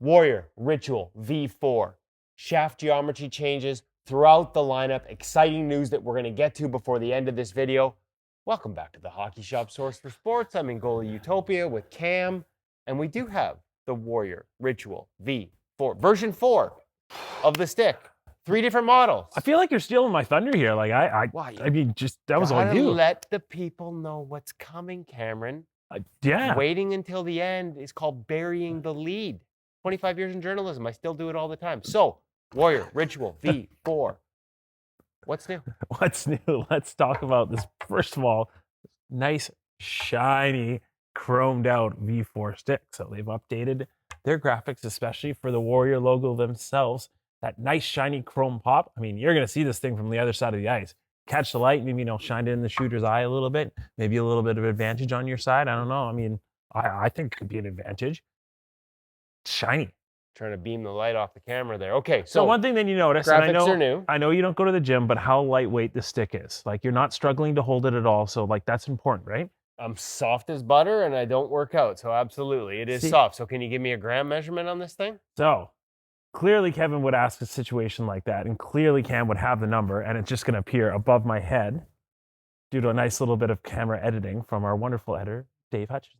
Warrior Ritual V4. Shaft geometry changes throughout the lineup. Exciting news that we're going to get to before the end of this video. Welcome back to the Hockey Shop Source for Sports. I'm in Goalie Utopia with Cam, and we do have the Warrior Ritual V4, version 4 of the stick. 3 different models. I feel like you're stealing my thunder here. Like I mean, just that was on you. Let the people know what's coming, Cameron. Yeah. Waiting until the end is called burying the lead. 25 years in journalism, I still do it all the time. So, Warrior Ritual V4. What's new? What's new? Let's talk about this. First of all, nice, shiny, chromed out V4 stick. So they've updated their graphics, especially for the Warrior logo themselves. That nice, shiny chrome pop. I mean, you're going to see this thing from the other side of the ice. Catch the light, maybe, shine it in the shooter's eye a little bit. Maybe a little bit of advantage on your side. I don't know. I mean, I think it could be an advantage. Shiny. Trying to beam the light off the camera there. Okay, so one thing that you notice, graphics are new. I know you don't go to the gym, but how lightweight the stick is. Like, you're not struggling to hold it at all. So, like, that's important, right? I'm soft as butter and I don't work out. So absolutely, it is soft. So can you give me a gram measurement on this thing? So clearly Kevin would ask a situation like that, and clearly Cam would have the number, and it's just going to appear above my head due to a nice little bit of camera editing from our wonderful editor, Dave Hutchison.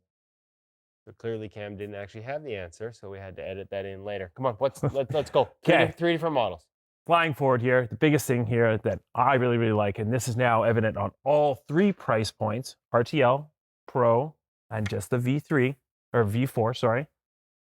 So clearly Cam didn't actually have the answer, so we had to edit that in later. Come on, let's go. Okay. 3 different models. Flying forward here, the biggest thing here that I really, really like, and this is now evident on all 3 price points, RTL, Pro, and just the V3, or V4, sorry.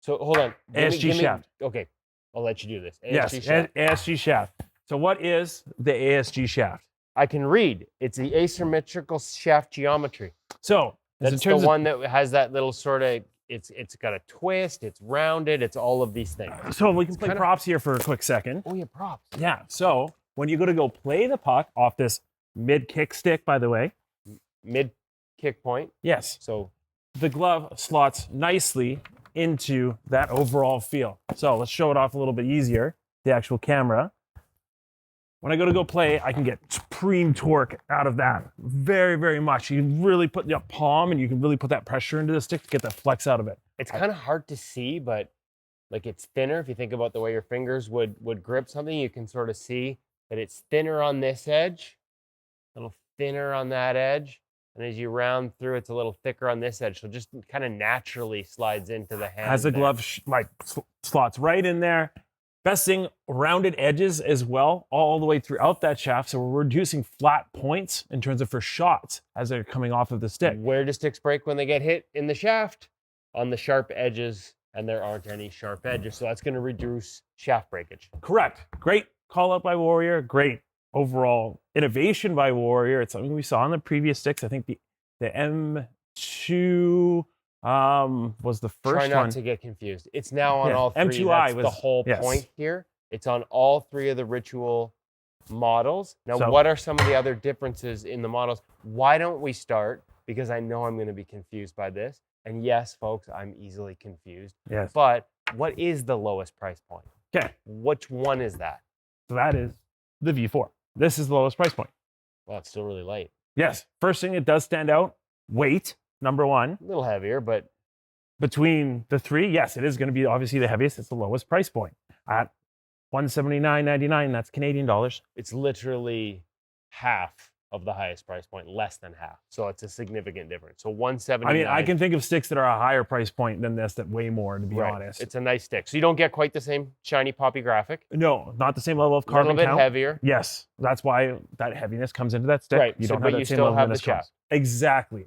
So hold on. ASG shaft. Okay, I'll let you do this. ASG shaft. ASG shaft. So what is the ASG shaft? I can read. It's the asymmetrical shaft geometry. So that's the one that has that little sort of, it's got a twist, it's rounded, it's all of these things. So we can play props here for a quick second. Oh, yeah, props. Yeah, so when you go play the puck off this mid-kick stick, by the way. Mid-kick point. Yes. So the glove slots nicely into that overall feel. So let's show it off a little bit easier, the actual camera. When I go play, I can get supreme torque out of that. Very, very much. You can really put your palm and you can really put that pressure into the stick to get that flex out of it. It's kind of hard to see, but like it's thinner. If you think about the way your fingers would grip something, you can sort of see that it's thinner on this edge, a little thinner on that edge. And as you round through, it's a little thicker on this edge. So just kind of naturally slides into the hand. As the glove slots right in there. Best thing, rounded edges as well, all the way throughout that shaft. So we're reducing flat points in terms of for shots as they're coming off of the stick. Where do sticks break when they get hit in the shaft? On the sharp edges, and there aren't any sharp edges. So that's going to reduce shaft breakage. Correct. Great call out by Warrior. Great overall innovation by Warrior. It's something we saw on the previous sticks. I think the M2 was the first one. Try not to get confused. It's now on all 3. M2i That's was the whole point here. It's on all 3 of the Ritual models. Now, what are some of the other differences in the models? Why don't we start? Because I know I'm going to be confused by this. And yes, folks, I'm easily confused. Yes. But what is the lowest price point? Okay. Which one is that? So that is the V4. This is the lowest price point. Well, it's still really light. Yes. First thing it does stand out, weight, number 1. A little heavier, but between the 3, yes, it is going to be obviously the heaviest. It's the lowest price point at $179.99. That's Canadian dollars. It's literally half of the highest price point, less than half. So it's a significant difference. So $179. I mean, I can think of sticks that are a higher price point than this that weigh more, to be honest. It's a nice stick. So you don't get quite the same shiny poppy graphic. No, not the same level of carbon count. A little bit heavier. Yes, that's why that heaviness comes into that stick. Right. You don't but have you that same still level have the of shaft. Exactly.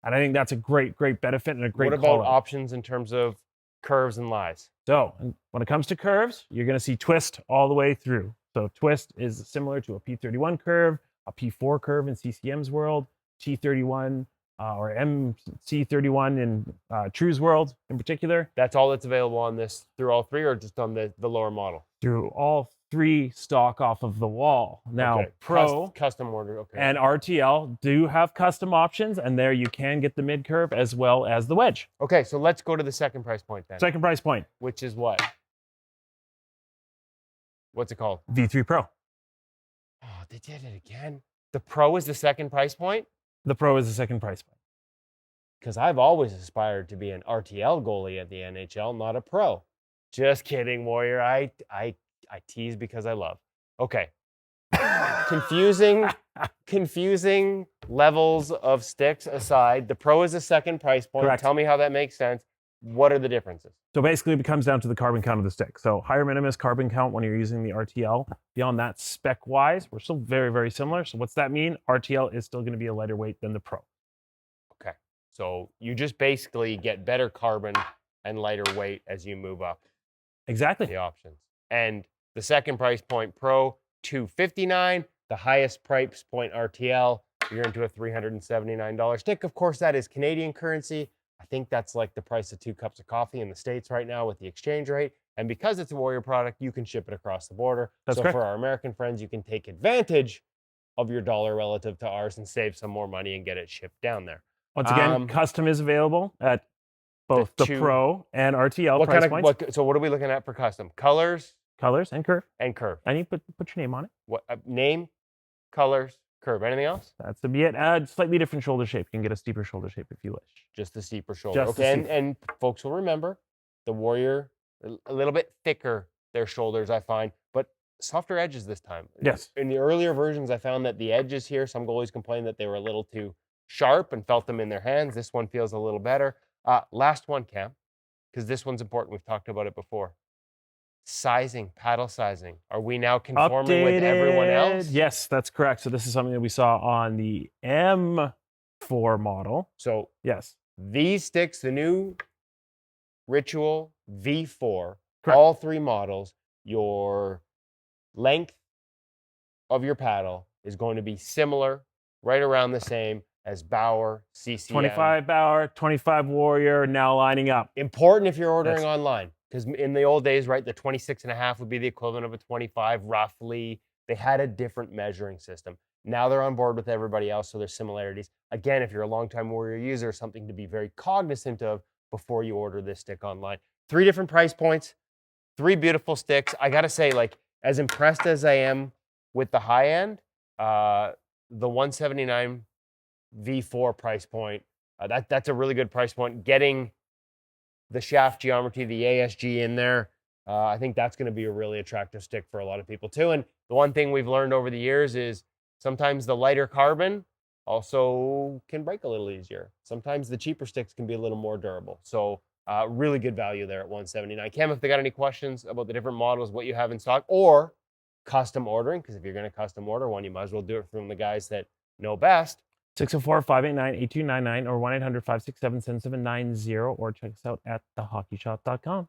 And I think that's a great benefit and a great What about options in terms of curves and lies? So when it comes to curves, you're going to see twist all the way through. So twist is similar to a P31 curve, a P4 curve in CCM's world, T31 or MC31 in True's world in particular. That's all that's available on this through all 3 or just on the lower model? Through all 3 stock off of the wall. Now, Pro custom order, and RTL do have custom options, and there you can get the mid curve as well as the wedge. Okay, so let's go to the second price point then. Second price point. Which is what? What's it called? V3 Pro. Oh, they did it again. The Pro is the second price point? The Pro is the second price point. Because I've always aspired to be an RTL goalie at the NHL, not a Pro. Just kidding, Warrior. I tease because I love. Okay. confusing levels of sticks aside, the Pro is the second price point. Correct. Tell me how that makes sense. What are the differences? So basically it comes down to the carbon count of the stick. So higher minimus carbon count when you're using the RTL. Beyond that, spec-wise, we're still very, very similar. So what's that mean? RTL is still going to be a lighter weight than the Pro. Okay. So you just basically get better carbon and lighter weight as you move up Exactly. the options. And the second price point, Pro, $259. The highest price point, RTL, you're into a $379 stick. Of course, that is Canadian currency. I think that's like the price of 2 cups of coffee in the States right now with the exchange rate. And because it's a Warrior product, you can ship it across the border. That's so correct. for our American friends, you can take advantage of your dollar relative to ours and save some more money and get it shipped down there. Once again, custom is available at both the Pro and RTL price points. So what are we looking at for custom? Colors and curve. and curve. And you put your name on it. What name, colors, curve. Anything else? That's to be it. Slightly different shoulder shape. You can get a steeper shoulder shape if you wish. Just the steeper shoulder. Just okay, and folks will remember the Warrior, a little bit thicker, their shoulders, I find, but softer edges this time. Yes. In the earlier versions, I found that the edges here, some goalies complained that they were a little too sharp and felt them in their hands. This one feels a little better. Last one, Cam, because this one's important. We've talked about it before. Sizing, paddle sizing. Are we now conforming with everyone else? Yes, that's correct. So this is something that we saw on the M4 model. So yes, these sticks, the new Ritual V4, correct. all 3 models, your length of your paddle is going to be similar, right around the same as Bauer, CCM. 25 Bauer, 25 Warrior, now lining up. Important if you're ordering online. Because in the old days, right, the 26.5 would be the equivalent of a 25, roughly. They had a different measuring system. Now they're on board with everybody else, so there's similarities. Again, if you're a longtime Warrior user, something to be very cognizant of before you order this stick online. 3 different price points, 3 beautiful sticks. I got to say, like, as impressed as I am with the high end, the $179 V4 price point, that's a really good price point. Getting the shaft geometry, the ASG in there, I think that's going to be a really attractive stick for a lot of people too. And the one thing we've learned over the years is sometimes the lighter carbon also can break a little easier. Sometimes the cheaper sticks can be a little more durable. So really good value there at $179. Cam, if they got any questions about the different models, what you have in stock, or custom ordering, because if you're going to custom order one, you might as well do it from the guys that know best. 604-589-8299 or 1-800-567-7790, or check us out at thehockeyshop.com.